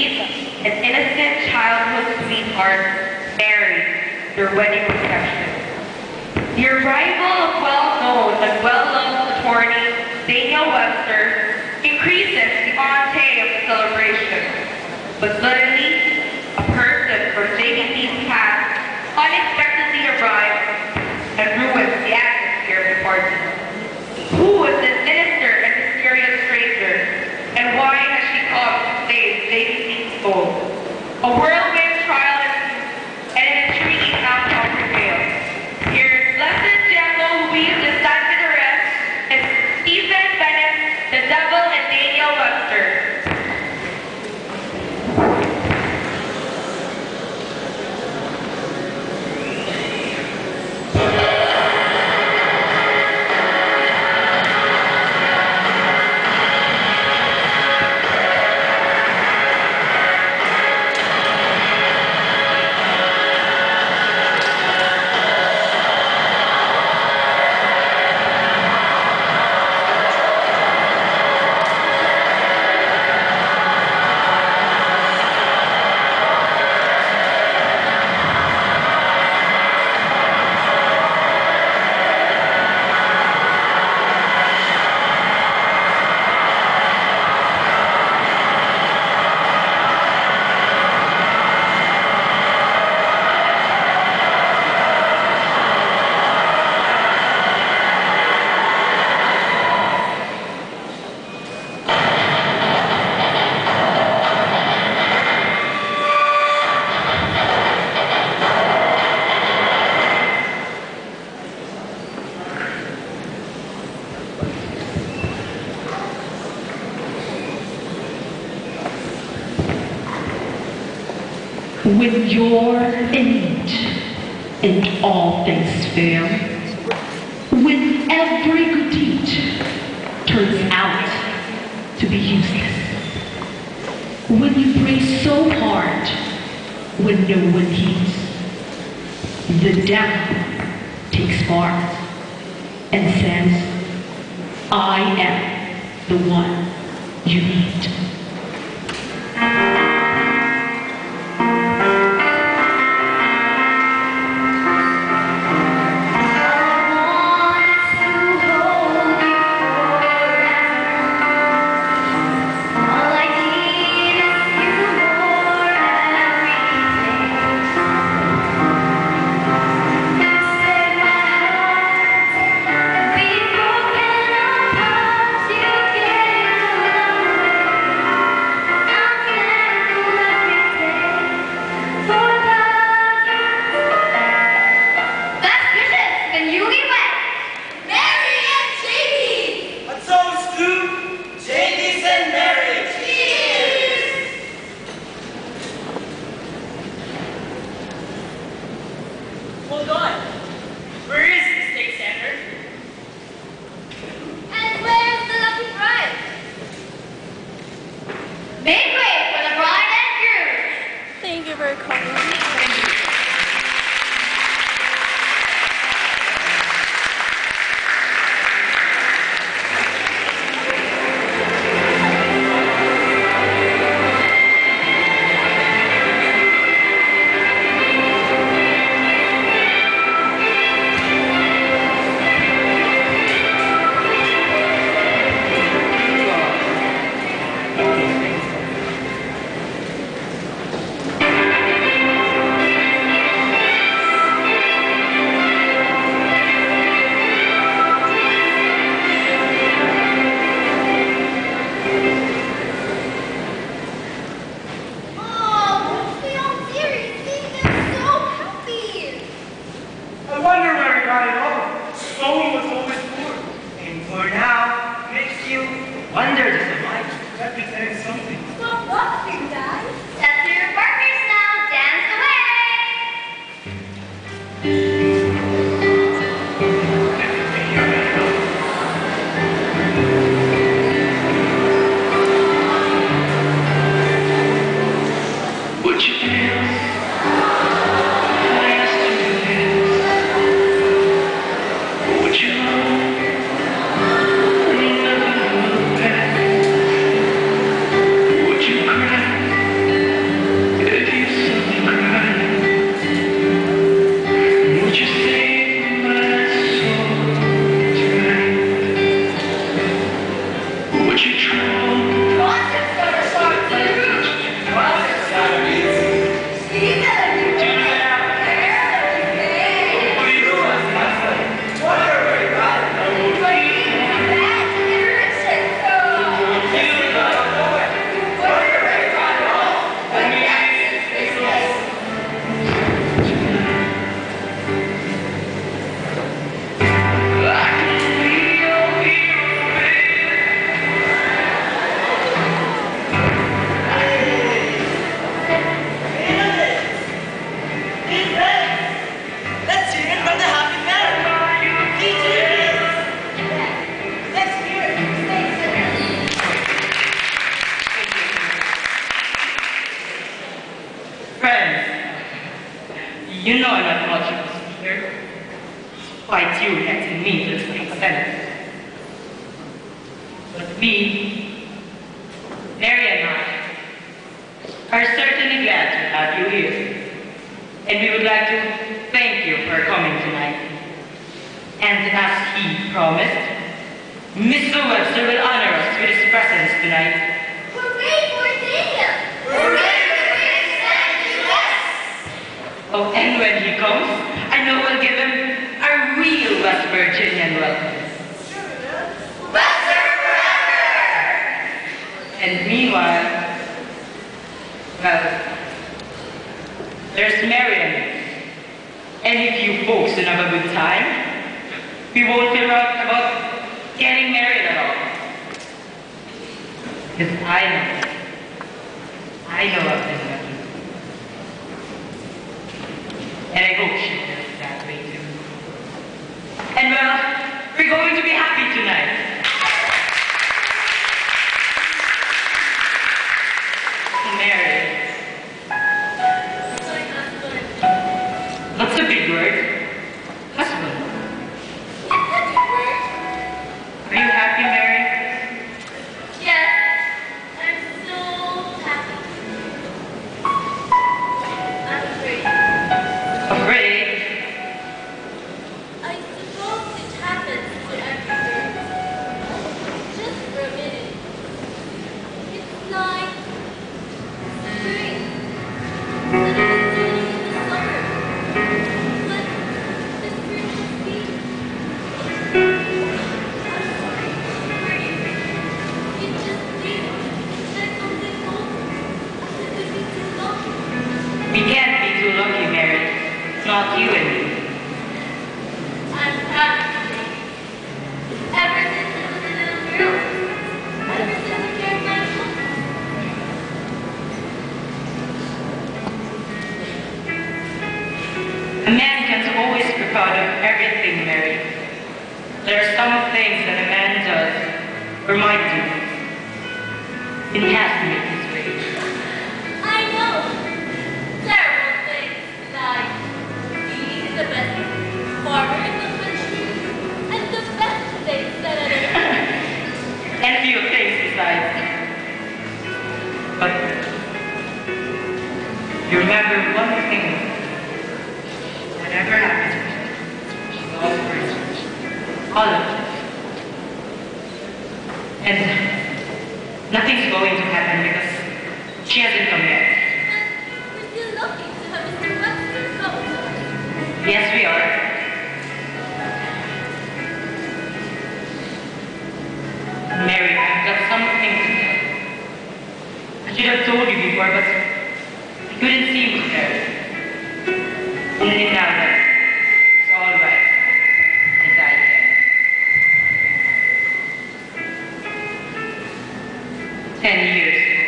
Eve, an innocent childhood sweetheart, married their wedding reception. The arrival of well-known and well-loved attorney Daniel Webster increases the ante of the celebration. But suddenly, a person from JBC's past unexpectedly arrives and ruins the atmosphere of the party. Who is this sinister and mysterious stranger? And why has she come to save JBC's soul? A whirlwind trial ensues, and an intriguing outcome prevails. Here's Blessed General Louise de Sanvitores and Stephen Benet, the Devil and Daniel Webster. When you're in need and all things fail, when every good deed turns out to be useless, when you pray so hard when no one heeds, the devil takes part and says, I am the one you need. Friends, you know I'm not much of a speaker, despite you electing me to the state senate. But we, Mary and I, are certainly glad to have you here. And we would like to thank you for coming tonight. And as he promised, Mr. Webster will honor us with his presence tonight. Hooray for Daniel! Hooray for Sanvitores! Oh, and when he comes, I know we'll give him a real West Virginian welcome. Webster forever! And meanwhile, well, there's Marian. And if you folks don't have a good time, we won't feel right about getting married at all. Because I know I've been lucky. And I hope she feels that way too. And well, we're going to be happy tonight. Married. That's a big word. Husband. Are you happy, Mary? Yes, I'm so happy. I'm afraid. Afraid? I suppose it happens to everyone. Just for a minute. It's like spring. Then it's turning into summer. But the spring is deep. I'm sorry. It just did. Said something cold. I could be too lucky. We can't be too lucky, Mary. Not you and me. I'm proud of you. Ever since I was a little girl. Ever since I carried my book. A man can't always be proud of everything, Mary. There are some things that a man does or might do. And he has to make his way. I know. Terrible things like being the best farmer in the country and the best state senator. And a few things besides. But you remember one thing. Whatever happens, all first. All of it. And nothing's going to happen because she hasn't come yet. But we're still lucky to have Mr. Webster come. Yes, we are. Mary, I've got something to tell you. I should have told you before, but I couldn't seem to tell you. Only now that it's all right, as I can. 10 years ago.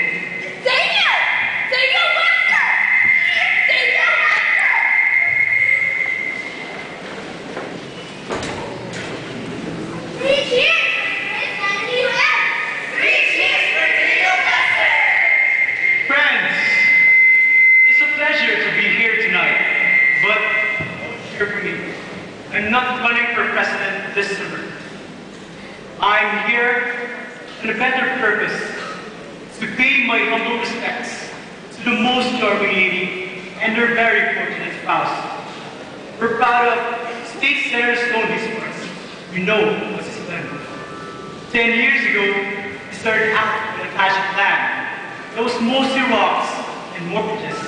Daniel! Daniel Webster! Daniel Webster! Three cheers for Sandy West! Three cheers for Daniel Webster! Friends, it's a pleasure to be here tonight, but hear from me. I'm not running for president this summer. I'm here on a better purpose, to pay my humble respects to the most charming lady and her very fortunate spouse. We're proud of State Senator Stoney's first. You know what's his plan. 10 years ago, he started out with a passion plan. That was mostly rocks and mortgages.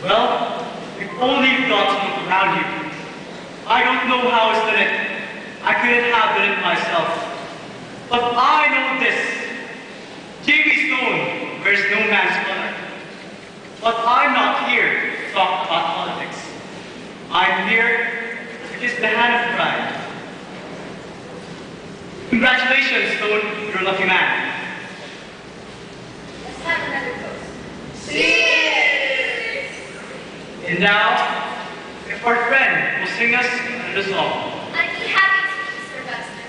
Well, we've only got to look around here. I don't know how he's done it. I couldn't have done it myself. But I know this. Xavier Stone wears no man's color. But I'm not here to talk about politics. I'm here to kiss the hand of pride. Congratulations, Stone, you're a lucky man. Let's have another toast. Cheers! And now, if our friend will sing us another song. I'd be happy to, Mr. Webster.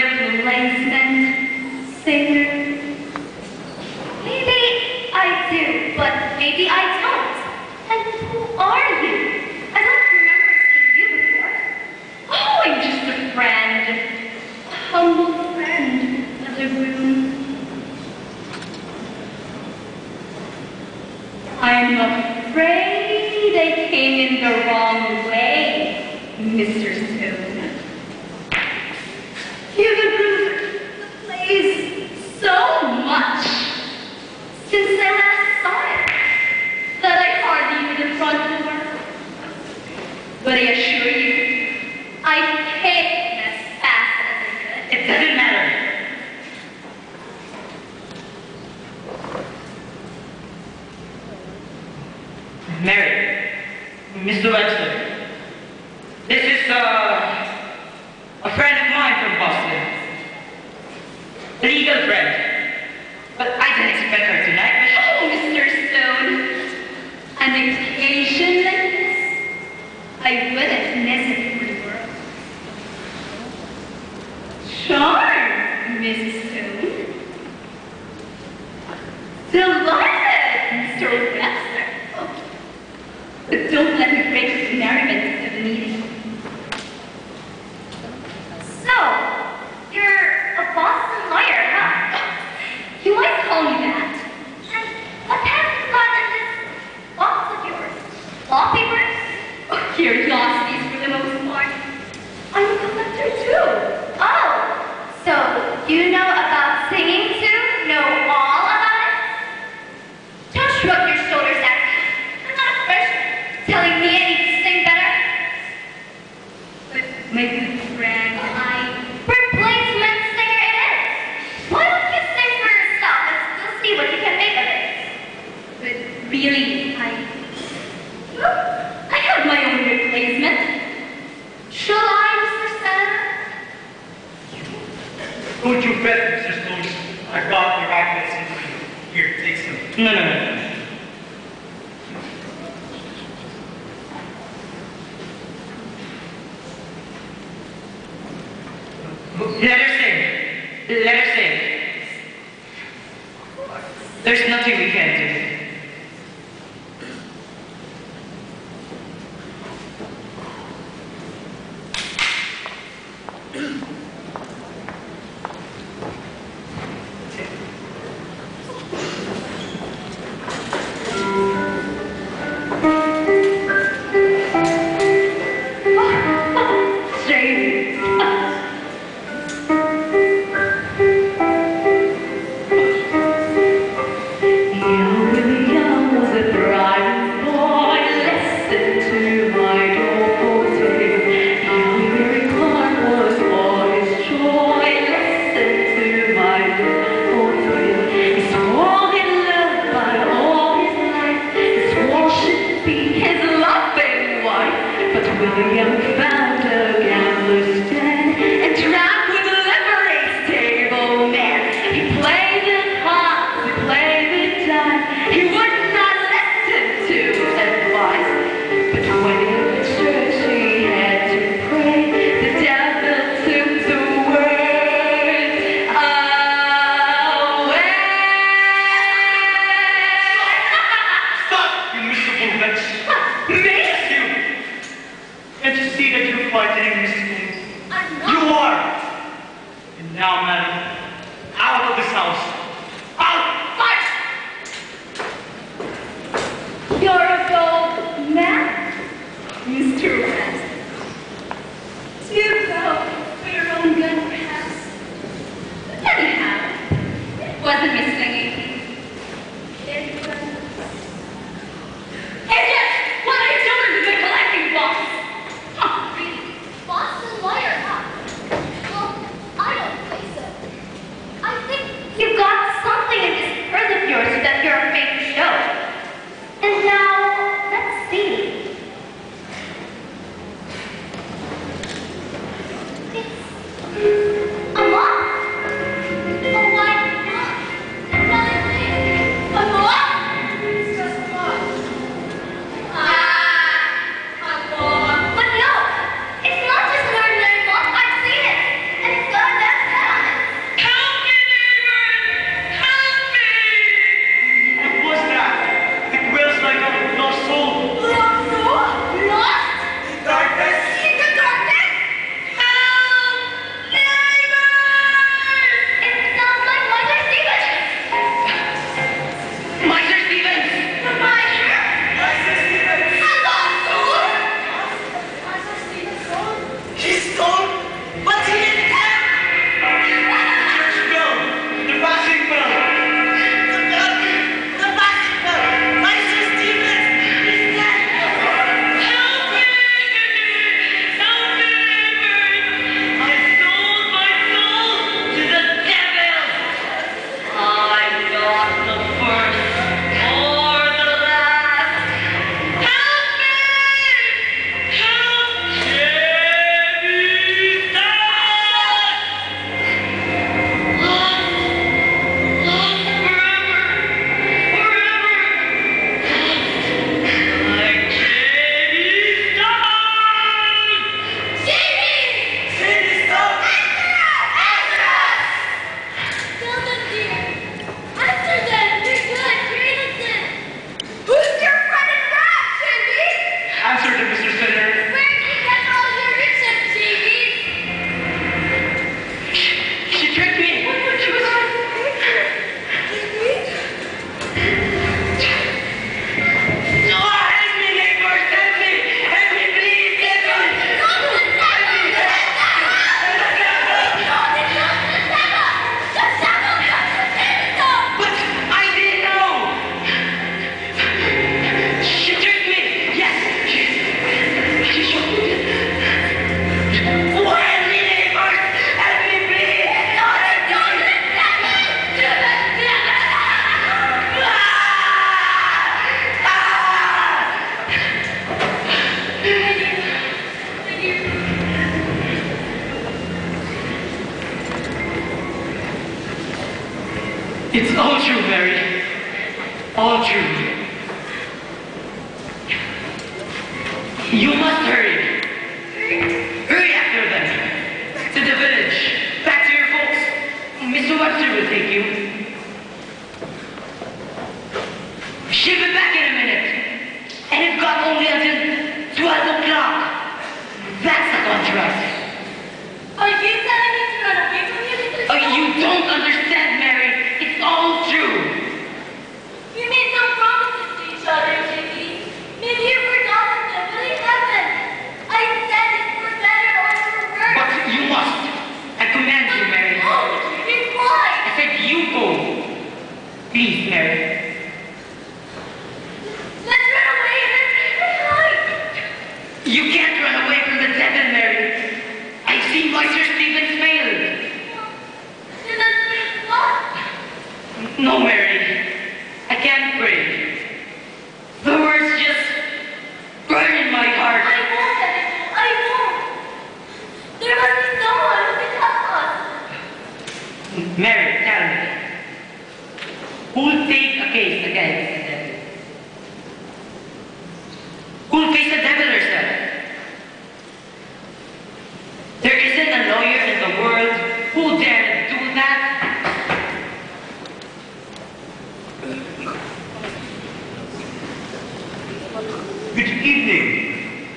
replacement singer? Maybe I do, but maybe I don't. And who are you? I don't remember seeing you before. Oh, I'm just a friend. A humble friend of the room. I'm afraid I came in the wrong way, Mr. Stone. You've improved the place so much since I last saw it that I hardly knew the front door. But I assure you, I came as fast as I could. It doesn't matter. Mary, Mr. Webster, this is a friend of mine from Boston. A legal friend. But I didn't expect her tonight. Oh, Mr. Stone, an occasion like this, I wouldn't miss it for the world. Charmed, Mrs. Stone. Delighted, Mr. Webster. Oh, but don't let me break the merriment of the meeting. So, you're a Boston lawyer, huh? You might call me that. And what have you got in this box of yours? Law papers? Oh, curiosities for the most part. I'm a collector too. Oh, so you know about singing too? Know all about it? Don't shrug your shoulders at me. I'm not a freshman. Telling me I need to sing better? But my good friend, Replacement singer it is. Why don't you sing for yourself and we'll see what you can make of it? but really, I have my own replacement. Shall I, Mr. Senator? Don't you bet, Mr. Stone. I got your accolades in you. Here, take some. No. Let her sing. Let her sing. There's nothing we can do. It's all true, Mary. All true. You must hurry. Hurry after them. To the village. Back to your folks. Mr. Webster will take you. She'll be back in a minute. And it's got only until 12 o'clock. That's the contract. Are you telling me to run away from you, Mr. Oh, you don't understand, Mary. It's all true. We made some promises to each other, Jimmy. Maybe you forgot them, but they haven't. I said it for better or for worse. But you must. I command you, Mary. Oh, Jimmy, why? I said you go. Please, Mary. Let's run away. Let's hide. You can't run away from the devil, Mary. I've seen why Sir Stephen's failed. Then let's make what? No, Mary. I can't pray. The words just burn in my heart. I won't, Evan. I won't. There must be someone who can help us. Mary, tell me. Who'll take a case against the devil? Who'll face the devil herself? There isn't a lawyer in the world who dare do that. Good evening.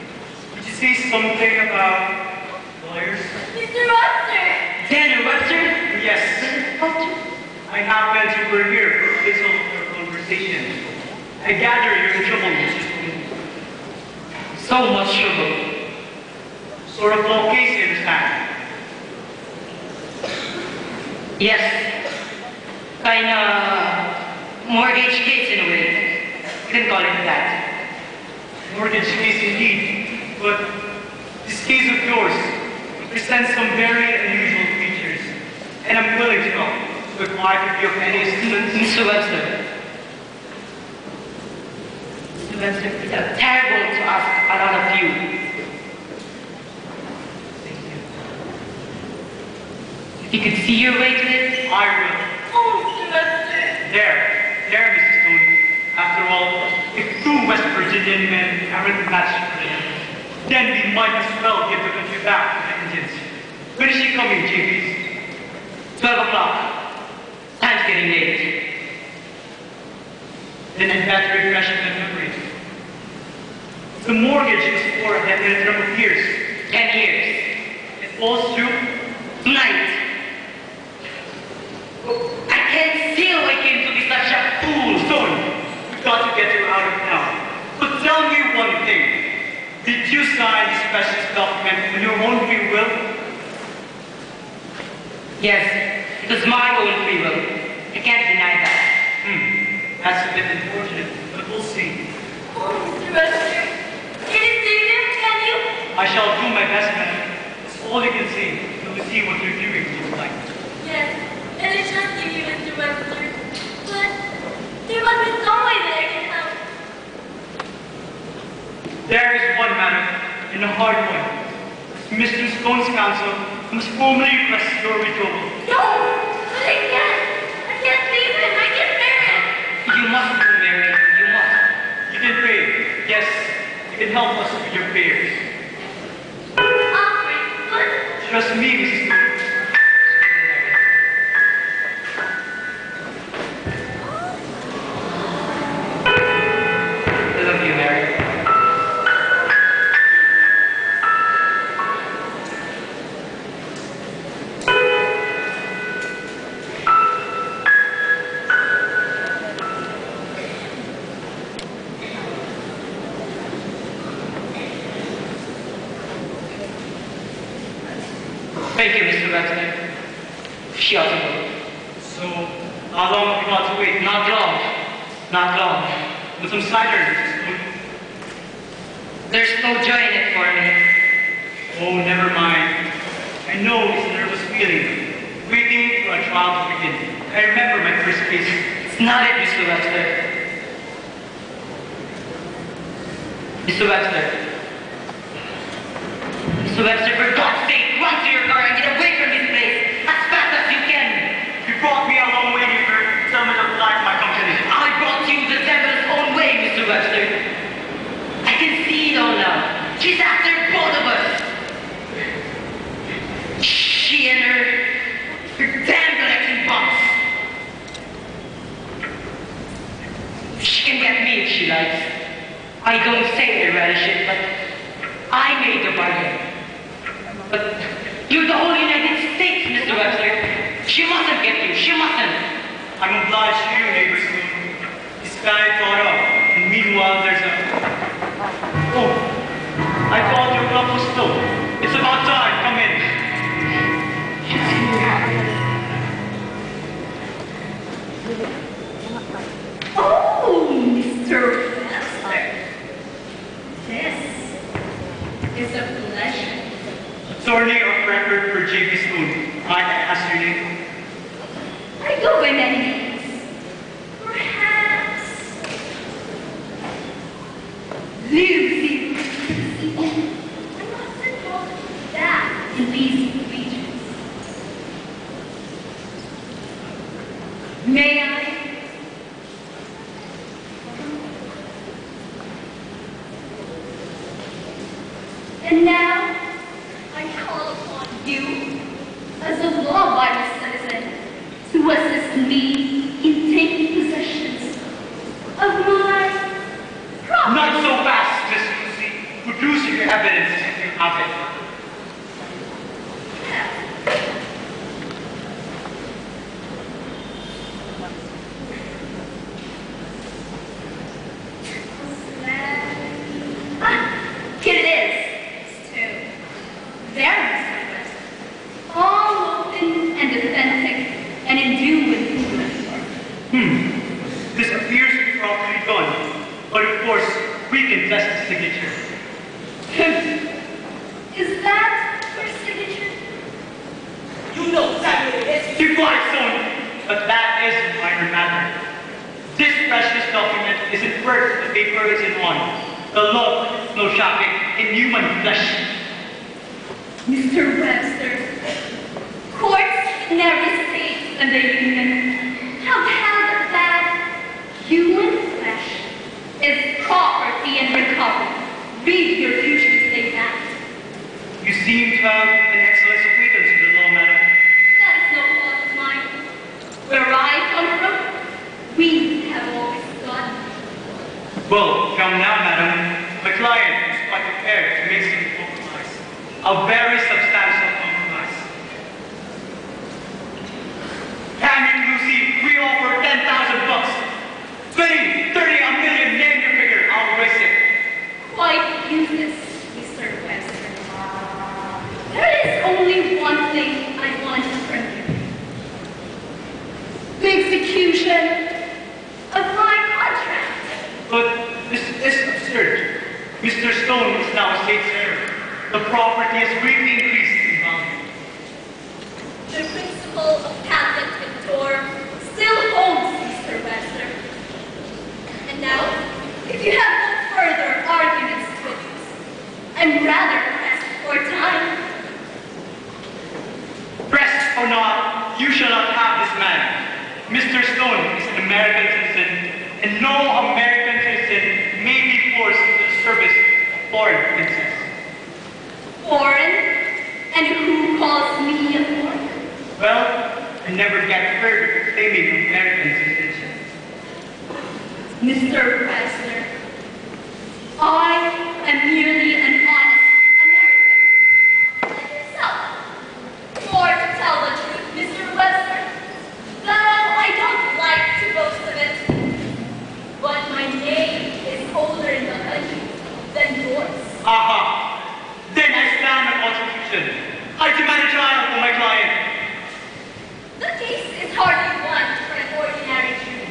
Did you say something about lawyers? Mr. Webster. Daniel Webster? Yes. Webster? I happen to overhear a little of your conversation. I gather you're in trouble, Mrs. Stone. So much trouble. Sort of law case, you understand? Yes. Kinda mortgage case in a way. You can call it that. Mortgage case indeed, but this case of yours presents some very unusual features, and I'm willing to help. But why could be of any assistance? Mr. Webster. Mr. Webster, it's terrible to ask a lot of you. If you could see your way to it, I will. Oh, Mr. Webster. There, Mrs. Stone. After all, if two West Virginian men aren't matched for them, then we might as well give the country back to the Indians. When is she coming, JPs? 12 o'clock. Time's getting late. Then I'd better refresh my memory. The mortgage is for a definite number of years. 10 years. It falls through. Tonight. I can't see how I came to be such a fool. Stone, we've got to get you out of town. But tell me one thing. Did you sign this precious document on your own free will? Yes, it was my own free will. I can't deny that. That's a bit unfortunate, but we'll see. Oh, Mr. Webster. Can you see him? Can you? I shall do my best, man. It's all you can see. You'll see what you're doing looks like. Yes. And I trust you, Mr. Webster. But there must be some way that I can help. There is one matter, and a hard one. As Mr. Stone's counsel, I must formally request your withdrawal. No! But I can't. I can't leave him. I can't bear it. You must go, Mary. You must. You can pray. Yes, you can help us with your prayers. I'll pray. But Trust me, Mrs. Stone. I love you, Mary. Thank you, Mr. Webster. She ought to go. So, how long have we got to wait? Not long. Not long. With some cider, Mrs. Stone. There's no joy in it for me. Oh, never mind. I know this nervous feeling. Waiting for a trial to begin. I remember my first case. It's not it, Mr. Webster. Mr. Webster. Mr. Webster, for God's sake, run to your car and get away from this place as fast as you can. You brought me a long way here. I don't say I relish it, but I made the bargain. But you're the whole United States, Mr. Webster. She mustn't get you. She mustn't. I'm obliged to you, neighbor Spoon. This guy thought up, and meanwhile there's a... Oh, I thought your cup was full. It's about time. Come in. Oh, Mr. Webster. This is a pleasure. Attorney of record for J.B. Spoon. I ask your name. I go by many names. Perhaps Lucy. I mustn't call that in these regions. May I? And now, I call upon you, as a law-abiding citizen, to assist me in taking possession of my property. Not so fast, Miss Lucy. Produce your evidence if you have it. Here it is. It's two. There, Mr. West. All open and authentic, and in due with This appears to be properly done, but of course, we can test the signature. Is that your signature? You know exactly what it is. Keep quiet, son. But that is a minor matter. This precious document isn't worth the paper it's in on. The law is no shopping in human flesh. Mr. Webster, courts in every state in the Union have held that human flesh is property and recovery. Read your future state act. You seem to have an excellent acquaintance with the law, madam. That is no fault of mine. Where I come from, we have always done. Well, come now, madam. My client is quite prepared to make some compromise. A very substantial compromise. Damn it, Lucy. We offer 10,000 bucks. 20, 30, a million, name your figure. I'll raise it. Quite useless, Mr. Webster. There is only one thing I want from you. The execution of my contract. But this is absurd. Mr. Stone is now a state heir. The property has greatly increased in value. The principle of patent victor still holds, Mr. Webster. And now, if you have no further arguments to use, I'm rather pressed for time. Pressed or not, you shall not have this man. Mr. Stone is an American citizen, and no American citizen may be forced into the service of foreign princes. Foreign? And who calls me a foreign? Well, I never get heard of claiming American citizenship. Mr. Webster, I am merely an honest American, like yourself. For to tell the truth, Mr. Webster, though I don't like to boast of it, but my name is older in the country than yours. Aha! Then I stand my constitution. I demand a trial for my client. The case is hardly one for an ordinary jury.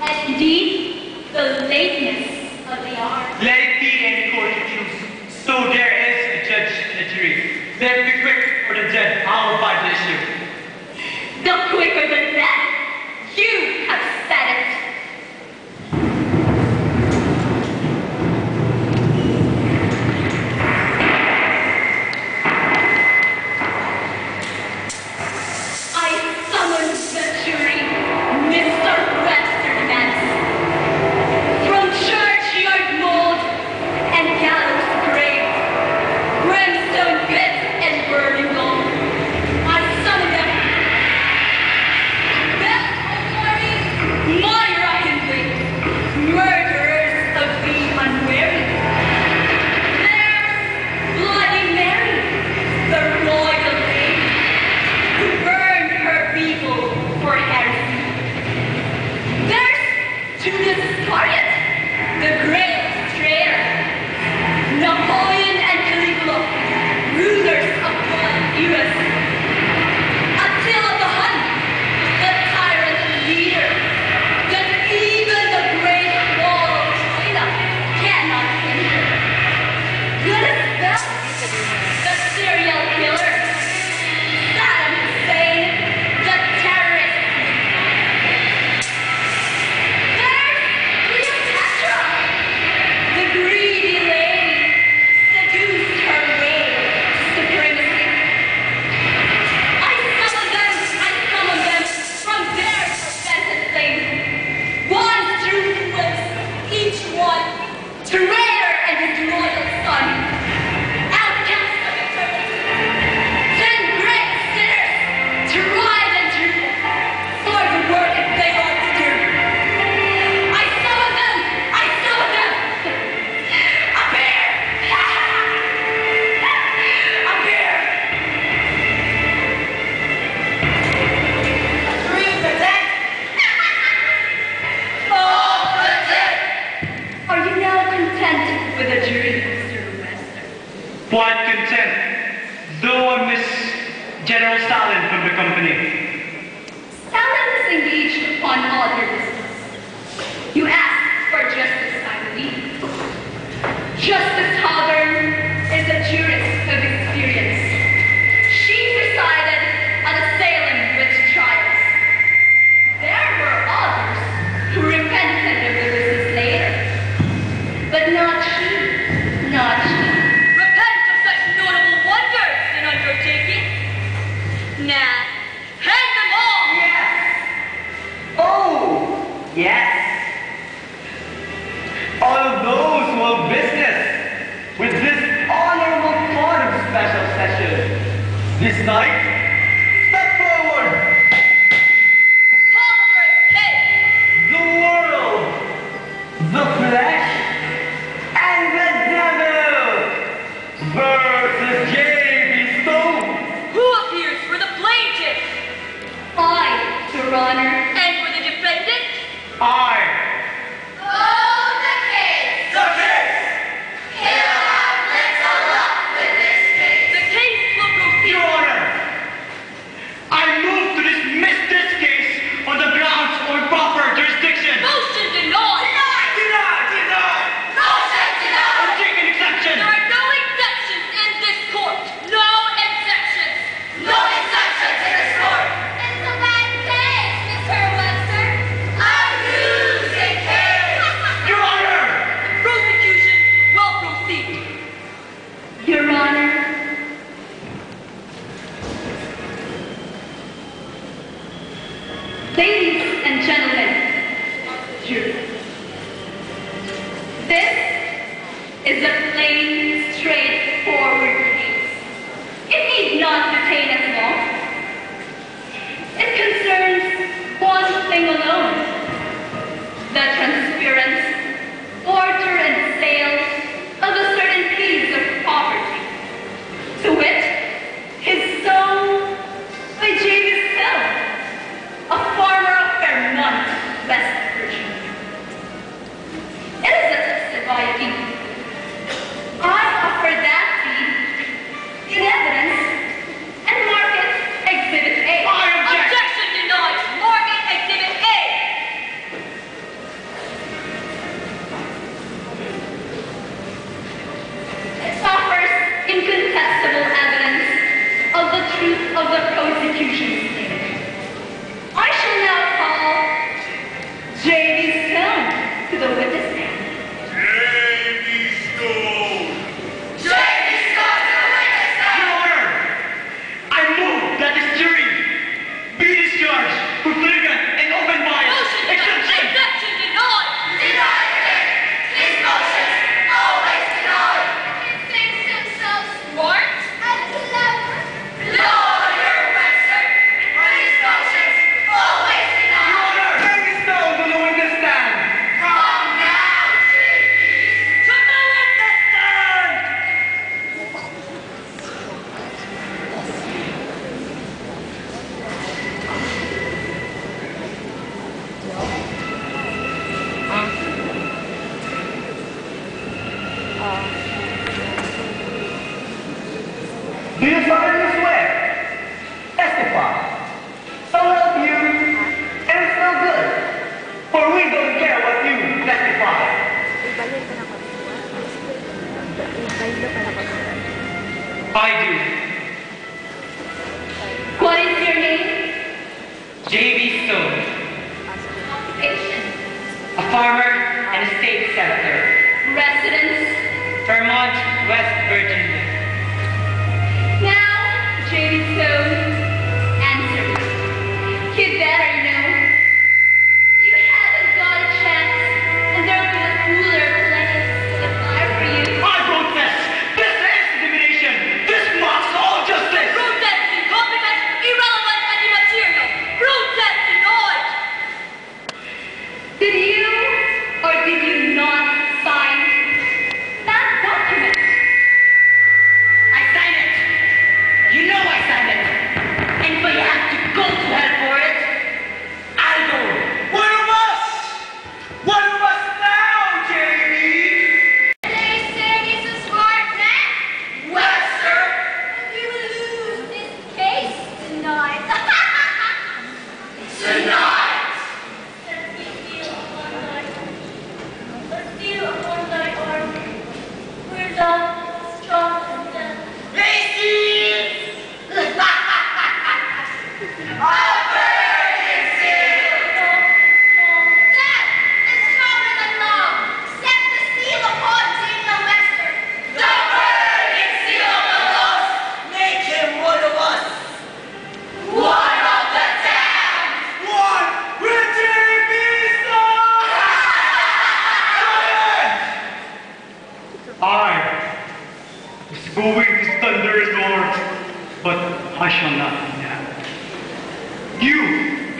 And indeed, the lateness of the hour. Let it be any court you choose. So there is a judge and a jury. Let it be quick for the judge. I'll abide the issue. The quicker than that, you have said it. I summon the jury, Mr. Webster demands. From churchyard mold and gallows grave, brimstone pit and burning gold, I summon them. Judas Iscariot, the great traitor, Napoleon and Caligula, rulers of world eras, Attila the Hun, the tyrant leader, that even the great wall of China cannot hinder. Goodness bells, the serial killer, Saddam Hussein, the terrorist. There's Cleopatra, the greedy lady, seduced her way to supremacy. I summon them from their fermented flame. One ruthless, each one, traitor and his loyal son. Outcast of eternity. 10 great sinners, tried and true, for the work that they ought to do. I summon them! I summon them! Appear! Appear! Three present. Oh, content! Are you now content with the jury, Mr. Webster? Quite content, though I miss General Stalin from the company. Stalin is engaged upon all your business. You ask for justice, I believe. Justice Halbern is a jurist of experience. She presided at the Salem witch trials. There were others who repented of the business later. But not she. Not she. Repent of such notable wonders in undertaking? Nah. Hang them all! Yes. Oh, yes. All of those who have business with this honorable court of special session this night, step forward. Call the first case! The world, the flesh, and the devil versus J.B. Stone. Who appears for the plaintiff? I, Your Honor. And for the defendant? I. Oh, the case! The case. He'll have little luck with this case. The case will proceed. Your Honor, I move to dismiss this case on the grounds of improper jurisdiction. Motion denied! Denied. Motion denied! I'm taking exception. There are no exceptions in this court. No exceptions. No exceptions in this court. It's a bad case, Mr. Webster. A losing case. Your Honor. Prosecution will proceed. Your Honor. Ladies and gentlemen of the jury, this is a plain, straightforward case. It need not detain us long. It concerns one thing alone: the transference, order, and sale of a certain piece of property, to wit, his soul by Xavier, a farmer of I do. What is your name? J.B. Stone, Occupation. a farmer and a state senator. Residence. Vermont, West Virginia. Now, J.B. Stone, answer me. You better know. You haven't got a chance, and there'll be a cooler place to apply for you. I protest! This is discrimination! This mocks all justice! Protest incompetent, irrelevant, and immaterial. Protest denied. Did you or did you not sign that document? I signed it. You know I signed it. And if I have to go to hell for it, I'll go. One of us! One of us now, J.B.! They say he's a smart man. Webster! We will lose this case tonight. Tonight! Let's steal upon thy Let's steal upon thy arm. We're the strong and dead. Macy! I'll burn it still! That is stronger than love. Set the seal upon Daniel Webster. The burning seal of the lost, make him one of us. One of the damned! One with J.B. Stone! I was going to thunder his Lord, but I shall not do that. You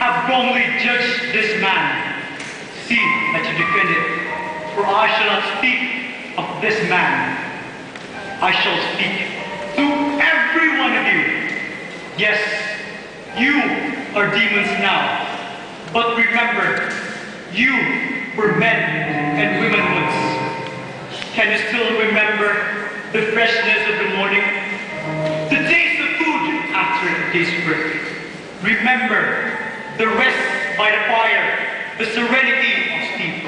have wrongly judged this man. See that you defend it, for I shall not speak of this man. I shall speak to every one of you. Yes, you are demons now, but remember, you were men and women once. Can you still remember the freshness of the morning? The taste of food after a day's work? Remember the rest by the fire, the serenity of sleep.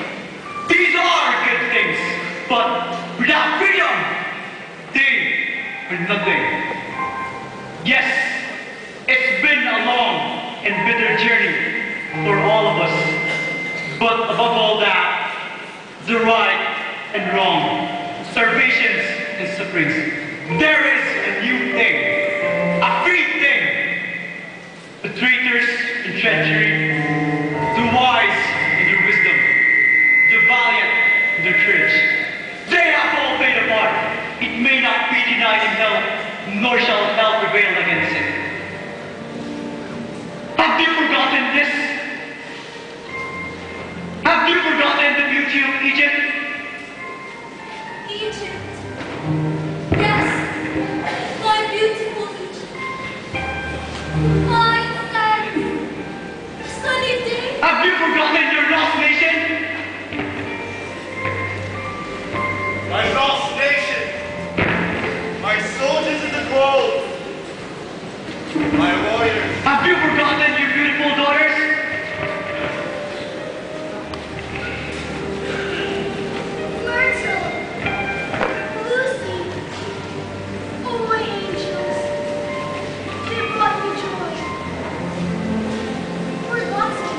These are good things, but without freedom, they are nothing. Yes, it's been a long and bitter journey for all of us. But above all that, the right and wrong, starvations and sufferings, there is a new thing, a free thing. The traitors in treachery, the wise in their wisdom, the valiant in their courage. They have all played a part. It may not be denied in hell, nor shall hell prevail against it. Have you forgotten this? Have you forgotten the beauty of Egypt? Egypt. Yes, my beautiful Egypt. My sad, sunny day. Have you forgotten your lost nation? My lost nation, my soldiers in the grove, my warriors. Have you forgotten your beautiful daughters? Myrtle. Lucy. Oh, my angels. They brought me joy. Forgotten.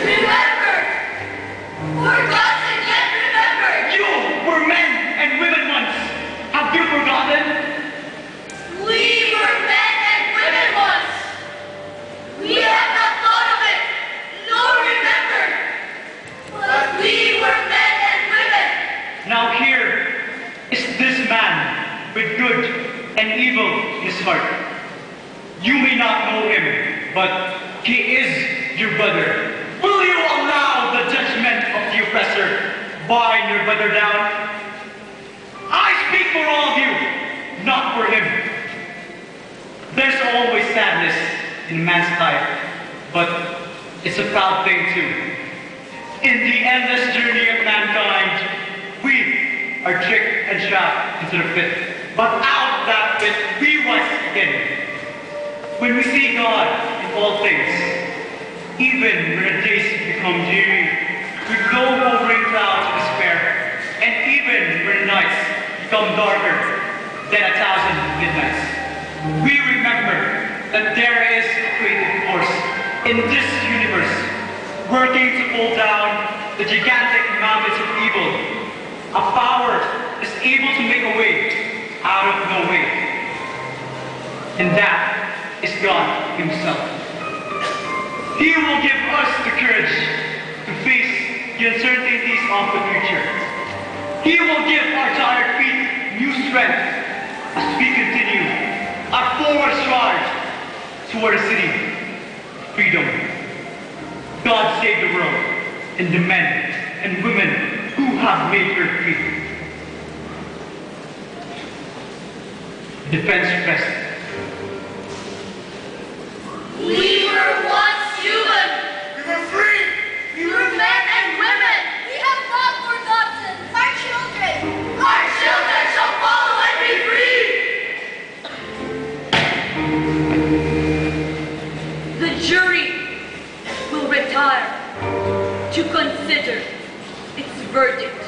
Remember! Forgotten yet remembered! You were men and women once. Have you forgotten? We were men and women once! We have not thought of it, nor remembered! But we were men and women! Now here is this man with good and evil in his heart. You may not know him, but he is your brother. Will you allow the judgment of the oppressor bind your brother down? I speak for all of you, not for him. There's always sadness in man's life, but it's a proud thing too. In the endless journey of mankind, we are tricked and trapped into the pit. But out of that pit, we rise again. When we see God in all things, even when the days become dreary, we blow over in clouds of despair, and even when the nights become darker, than 1,000 midnights. We remember that there is a creative force in this universe working to pull down the gigantic mountains of evil. A power is able to make a way out of no way. And that is God Himself. He will give us the courage to face the uncertainties of the future. He will give our tired feet new strength as we continue our forward stride toward a city of freedom. God save the world and the men and women who have made her free. Defense President. We were once human. We were free. We were men and women. We have not forgotten. Our children. Our children shall follow and be free. The jury will retire to consider its verdict.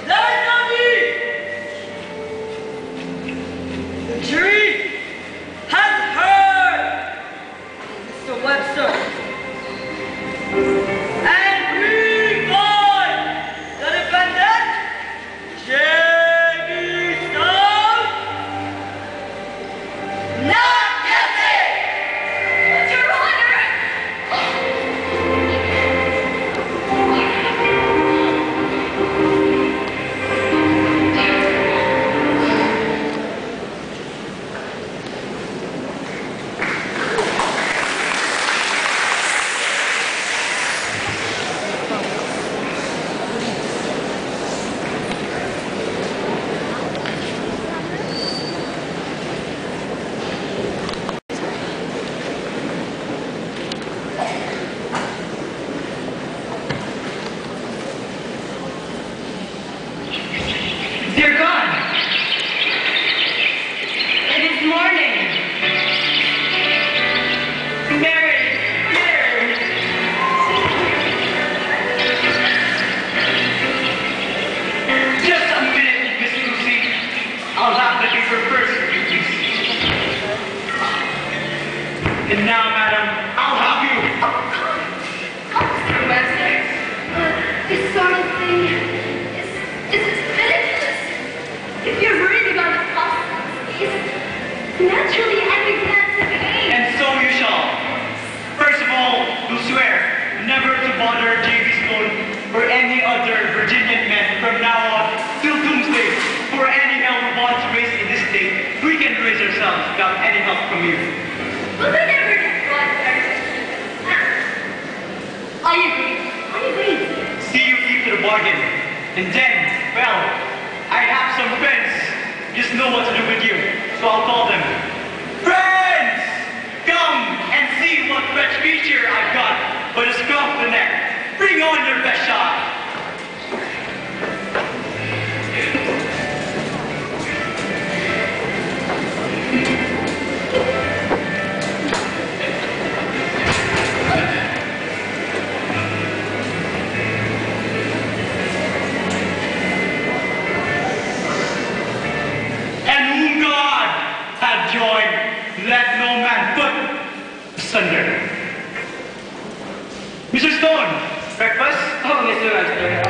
The jury has heard Mr. Webster. And we find the defendant, Xavier, not guilty. Your Honor. They're gone. It is morning. Mary, here. Just a minute, Miss Lucy. I'll have the paper first, if you please. And now, madam, I'll have you. Mr. Webster, this sort of thing is ridiculous. If you're worried about the consequences, naturally I began to pay. And so you shall. First of all, you swear never to bother J.B. Stone or any other Virginian men from now on till doomsday. For any hell who wants to raise in this state, we can raise ourselves without any help from you. But we never get brought there. I agree. See you keep to the bargain. And then, well, I have some friends. Just know what to do with you. So I'll call them. Friends! Come and see what fresh feature I've got by the scruff of the neck. Bring on your best shot. Let no man put asunder. Mr. Stone, breakfast? Oh, Mr. Webster,